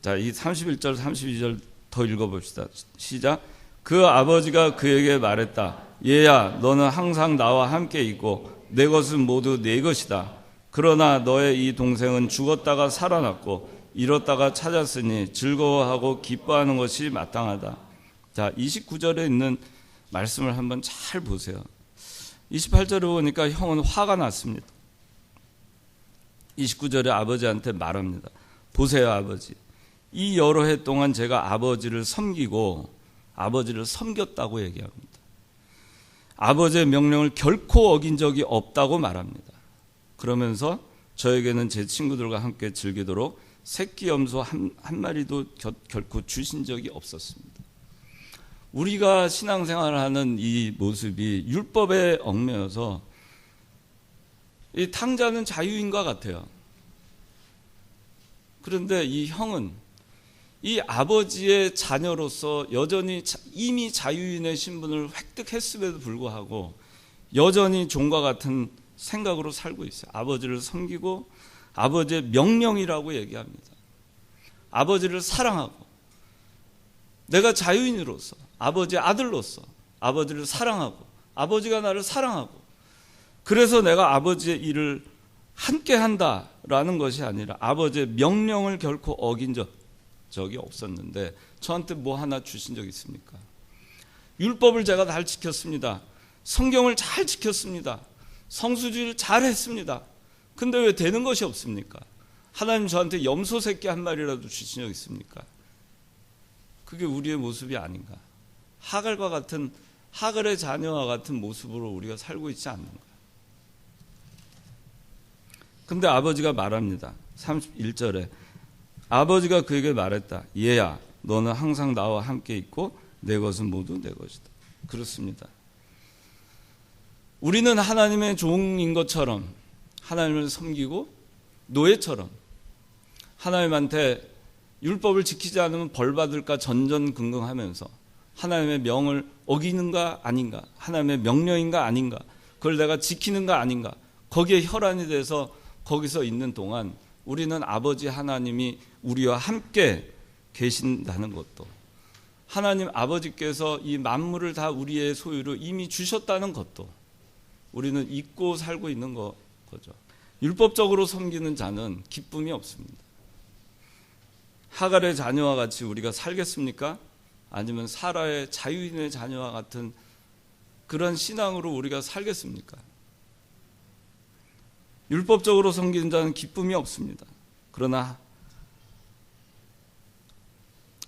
B: 자, 이 31절, 32절 더 읽어봅시다. 시작. 그 아버지가 그에게 말했다. 얘야, 너는 항상 나와 함께 있고 내 것은 모두 내 것이다. 그러나 너의 이 동생은 죽었다가 살아났고 잃었다가 찾았으니 즐거워하고 기뻐하는 것이 마땅하다. 자, 29절에 있는 말씀을 한번 잘 보세요. 28절을 보니까 형은 화가 났습니다. 29절에 아버지한테 말합니다. 보세요, 아버지. 이 여러 해 동안 제가 아버지를 섬기고 아버지를 섬겼다고 얘기합니다. 아버지의 명령을 결코 어긴 적이 없다고 말합니다. 그러면서 저에게는 제 친구들과 함께 즐기도록 새끼 염소 한 마리도 결코 주신 적이 없었습니다. 우리가 신앙생활을 하는 이 모습이 율법에 얽매여서 이 탕자는 자유인과 같아요. 그런데 이 형은 이 아버지의 자녀로서 여전히 이미 자유인의 신분을 획득했음에도 불구하고 여전히 종과 같은 생각으로 살고 있어요. 아버지를 섬기고 아버지의 명령이라고 얘기합니다. 아버지를 사랑하고 내가 자유인으로서 아버지의 아들로서 아버지를 사랑하고 아버지가 나를 사랑하고 그래서 내가 아버지의 일을 함께 한다라는 것이 아니라 아버지의 명령을 결코 어긴 적이 없었는데 저한테 뭐 하나 주신 적 있습니까? 율법을 제가 잘 지켰습니다. 성경을 잘 지켰습니다. 성수주의를 잘 했습니다. 근데 왜 되는 것이 없습니까? 하나님 저한테 염소 새끼 한 마리라도 주신 적 있습니까? 그게 우리의 모습이 아닌가? 하갈의 자녀와 같은 모습으로 우리가 살고 있지 않는가? 근데 아버지가 말합니다. 31절에 아버지가 그에게 말했다. 얘야, 너는 항상 나와 함께 있고 내 것은 모두 내 것이다. 그렇습니다. 우리는 하나님의 종인 것처럼 하나님을 섬기고 노예처럼 하나님한테 율법을 지키지 않으면 벌 받을까 전전긍긍하면서 하나님의 명을 어기는가 아닌가, 하나님의 명령인가 아닌가, 그걸 내가 지키는가 아닌가, 거기에 혈안이 돼서 거기서 있는 동안 우리는 아버지 하나님이 우리와 함께 계신다는 것도, 하나님 아버지께서 이 만물을 다 우리의 소유로 이미 주셨다는 것도 우리는 잊고 살고 있는 거죠. 율법적으로 섬기는 자는 기쁨이 없습니다. 하갈의 자녀와 같이 우리가 살겠습니까? 아니면 사라의 자유인의 자녀와 같은 그런 신앙으로 우리가 살겠습니까? 율법적으로 섬기는 자는 기쁨이 없습니다. 그러나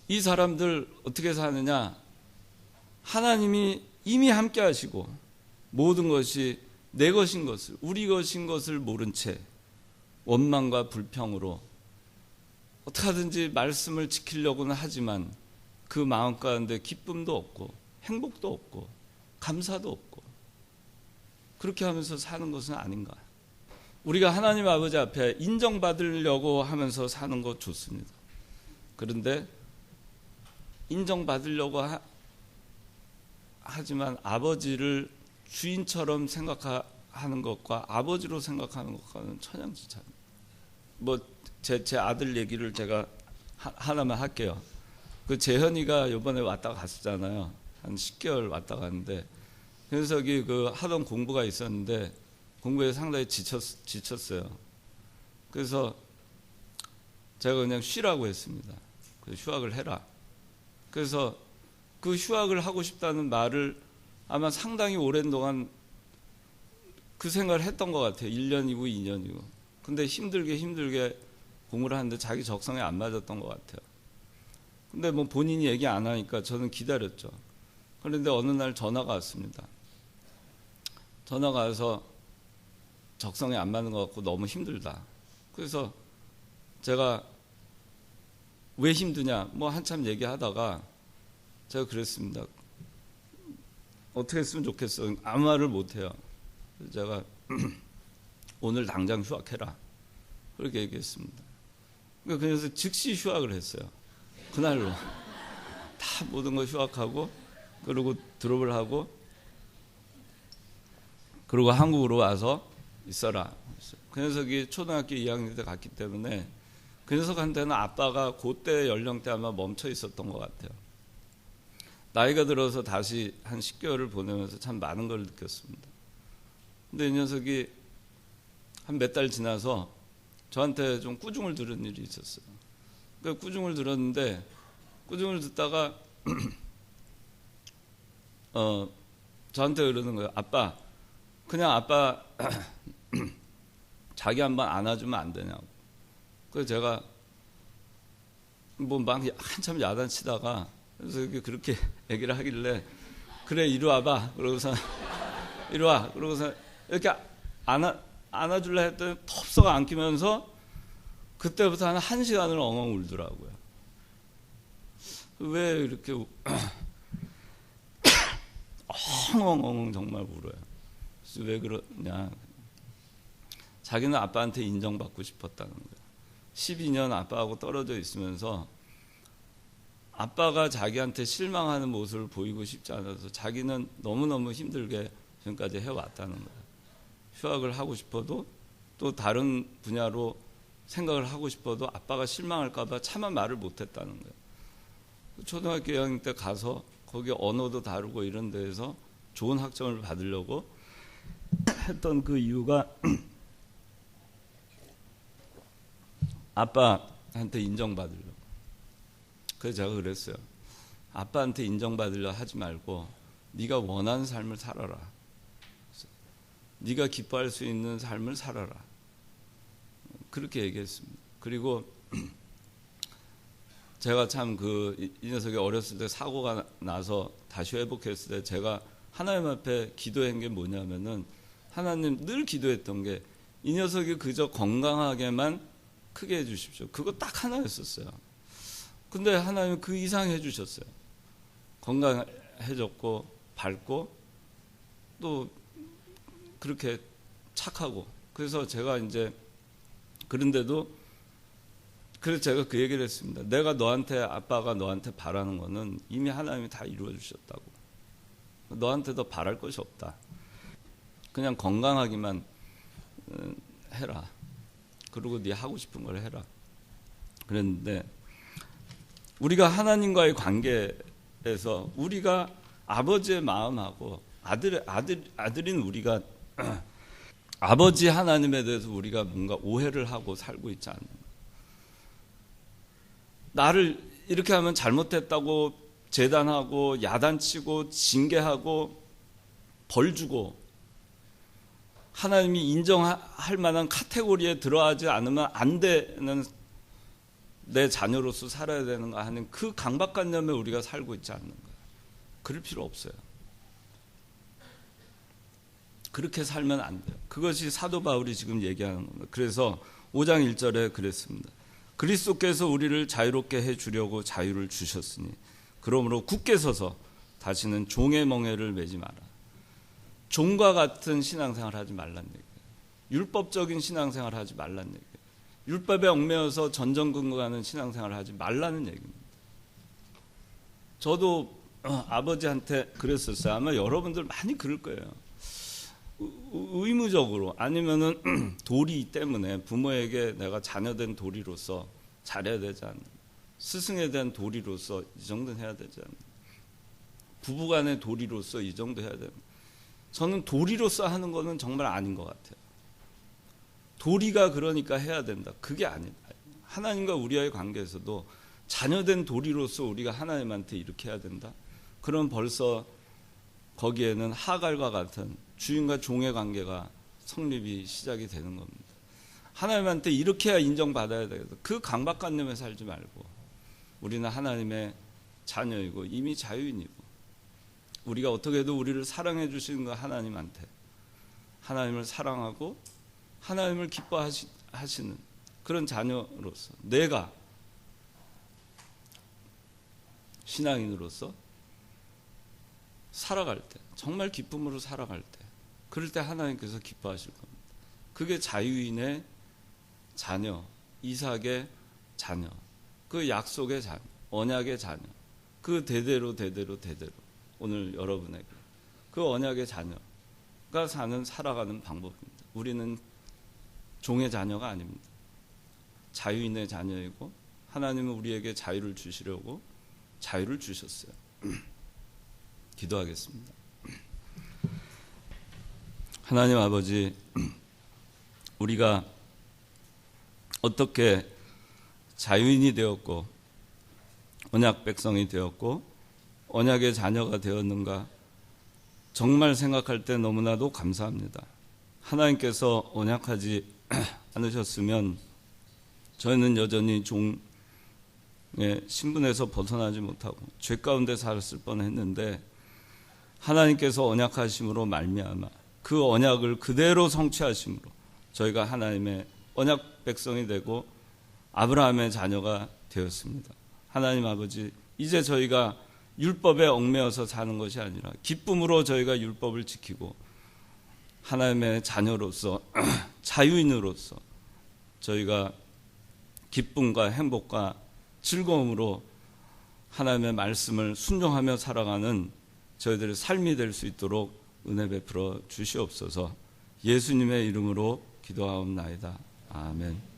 B: 이 사람들 어떻게 사느냐? 하나님이 이미 함께 하시고 모든 것이 내 것인 것을, 우리 것인 것을 모른 채 원망과 불평으로 어떻게 하든지 말씀을 지키려고는 하지만 그 마음 가운데 기쁨도 없고 행복도 없고 감사도 없고 그렇게 하면서 사는 것은 아닌가. 우리가 하나님 아버지 앞에 인정받으려고 하면서 사는 것 좋습니다. 그런데 인정받으려고 하지만 아버지를 주인처럼 생각하는 것과 아버지로 생각하는 것과는 천양지차입니다. 제 아들 얘기를 제가 하나만 할게요. 그 재현이가 이번에 왔다 갔었잖아요. 한 10개월 왔다 갔는데 현석이 그 하던 공부가 있었는데 공부에 상당히 지쳤어요. 그래서 제가 그냥 쉬라고 했습니다. 휴학을 해라. 그래서 그 휴학을 하고 싶다는 말을 아마 상당히 오랜 동안 그 생각을 했던 것 같아요. 1년이고 2년이고. 근데 힘들게 공부를 하는데 자기 적성에 안 맞았던 것 같아요. 근데 본인이 얘기 안 하니까 저는 기다렸죠. 그런데 어느 날 전화가 왔습니다. 전화가 와서 적성에 안 맞는 것 같고 너무 힘들다. 그래서 제가 왜 힘드냐 한참 얘기하다가 제가 그랬습니다. 어떻게 했으면 좋겠어. 아무 말을 못해요. 제가 오늘 당장 휴학해라. 그렇게 얘기했습니다. 그래서 즉시 휴학을 했어요. 그날로. 다 모든 거 휴학하고 그리고 드롭을 하고 그리고 한국으로 와서 있어라. 그 녀석이 초등학교 2학년 때 갔기 때문에 그 녀석한테는 아빠가 그때 연령대 아마 멈춰 있었던 것 같아요. 나이가 들어서 다시 한 10개월을 보내면서 참 많은 걸 느꼈습니다. 근데 이 녀석이 한 몇 달 지나서 저한테 좀 꾸중을 들은 일이 있었어요. 그 꾸중을 들었는데 꾸중을 듣다가 저한테 그러는 거예요. 아빠, 그냥 아빠 자기 한번 안아주면 안 되냐고. 그래서 제가 막 한참 야단치다가 그래서 그렇게 얘기를 하길래 그래 이리 와봐. 그러고서 이리 와. 그러고서 이렇게 안아줄래 했더니 텁썩 안기면서 그때부터 한 1시간을 엉엉 울더라고요. 왜 이렇게 엉엉 정말 울어요. 그래서 왜 그러냐. 자기는 아빠한테 인정받고 싶었다는 거예요. 12년 아빠하고 떨어져 있으면서 아빠가 자기한테 실망하는 모습을 보이고 싶지 않아서 자기는 너무너무 힘들게 지금까지 해왔다는 거예요. 휴학을 하고 싶어도 또 다른 분야로 생각을 하고 싶어도 아빠가 실망할까 봐 차마 말을 못했다는 거예요. 초등학교 2학년 때 가서 거기 언어도 다르고 이런 데에서 좋은 학점을 받으려고 했던 그 이유가 아빠한테 인정받으려고. 그래서 제가 그랬어요. 아빠한테 인정받으려 하지 말고 네가 원하는 삶을 살아라. 네가 기뻐할 수 있는 삶을 살아라. 그렇게 얘기했습니다. 그리고 제가 참 이 녀석이 어렸을 때 사고가 나서 다시 회복했을 때 제가 하나님 앞에 기도한 게 뭐냐면은 하나님 늘 기도했던 게 이 녀석이 그저 건강하게만 크게 해주십시오. 그거 딱 하나였었어요. 근데 하나님은 그 이상 해주셨어요. 건강해졌고 밝고 또 그렇게 착하고. 그래서 제가 이제 그런데도 그래서 제가 그 얘기를 했습니다. 내가 아빠가 너한테 바라는 거는 이미 하나님이 다 이루어 주셨다고. 너한테 더 바랄 것이 없다. 그냥 건강하기만 해라. 그리고 네 하고 싶은 걸 해라. 그랬는데 우리가 하나님과의 관계에서 우리가 아버지의 마음하고 아들인 우리가 아버지 하나님에 대해서 우리가 뭔가 오해를 하고 살고 있지 않는 거예요. 나를 이렇게 하면 잘못했다고 재단하고 야단치고 징계하고 벌 주고 하나님이 인정할 만한 카테고리에 들어가지 않으면 안 되는 내 자녀로서 살아야 되는가 하는 그 강박관념에 우리가 살고 있지 않는 거예요. 그럴 필요 없어요. 그렇게 살면 안 돼요. 그것이 사도 바울이 지금 얘기하는 겁니다. 그래서 5장 1절에 그랬습니다. 그리스도께서 우리를 자유롭게 해주려고 자유를 주셨으니 그러므로 굳게 서서 다시는 종의 멍에를 매지 마라. 종과 같은 신앙생활 하지 말란 얘기예요. 율법적인 신앙생활 하지 말란 얘기예요. 율법에 얽매여서 전전긍긍하는 신앙생활 하지 말라는 얘기입니다. 저도 아버지한테 그랬었어요. 아마 여러분들 많이 그럴 거예요. 의무적으로 아니면은 도리 때문에 부모에게 내가 자녀된 도리로서 잘해야 되지 않나. 스승에 대한 도리로서 이 정도는 해야 되지 않나. 부부간의 도리로서 이 정도 해야 되나. 저는 도리로서 하는 거는 정말 아닌 것 같아요. 도리가 그러니까 해야 된다. 그게 아니다. 하나님과 우리와의 관계에서도 자녀된 도리로서 우리가 하나님한테 이렇게 해야 된다. 그럼 벌써 거기에는 하갈과 같은 주인과 종의 관계가 성립이 시작이 되는 겁니다. 하나님한테 이렇게 해야 인정받아야 되겠다. 그 강박관념에 살지 말고 우리는 하나님의 자녀이고 이미 자유인이고 우리가 어떻게 해도 우리를 사랑해 주시는 거 하나님한테 하나님을 사랑하고 하나님을 기뻐하시는 그런 자녀로서 내가 신앙인으로서 살아갈 때 정말 기쁨으로 살아갈 때 그럴 때 하나님께서 기뻐하실 겁니다. 그게 자유인의 자녀, 이삭의 자녀, 그 약속의 자녀, 언약의 자녀, 그 대대로 오늘 여러분에게 그 언약의 자녀가 살아가는 방법입니다. 우리는 종의 자녀가 아닙니다. 자유인의 자녀이고 하나님은 우리에게 자유를 주시려고 자유를 주셨어요. 기도하겠습니다. 하나님 아버지, 우리가 어떻게 자유인이 되었고 언약 백성이 되었고 언약의 자녀가 되었는가 정말 생각할 때 너무나도 감사합니다. 하나님께서 언약하지 않으셨으면 저희는 여전히 종의 신분에서 벗어나지 못하고 죄 가운데 살았을 뻔했는데 하나님께서 언약하심으로 말미암아 그 언약을 그대로 성취하심으로 저희가 하나님의 언약 백성이 되고 아브라함의 자녀가 되었습니다. 하나님 아버지, 이제 저희가 율법에 얽매여서 사는 것이 아니라 기쁨으로 저희가 율법을 지키고 하나님의 자녀로서 자유인으로서 저희가 기쁨과 행복과 즐거움으로 하나님의 말씀을 순종하며 살아가는 저희들의 삶이 될 수 있도록 은혜 베풀어 주시옵소서. 예수님의 이름으로 기도하옵나이다. 아멘.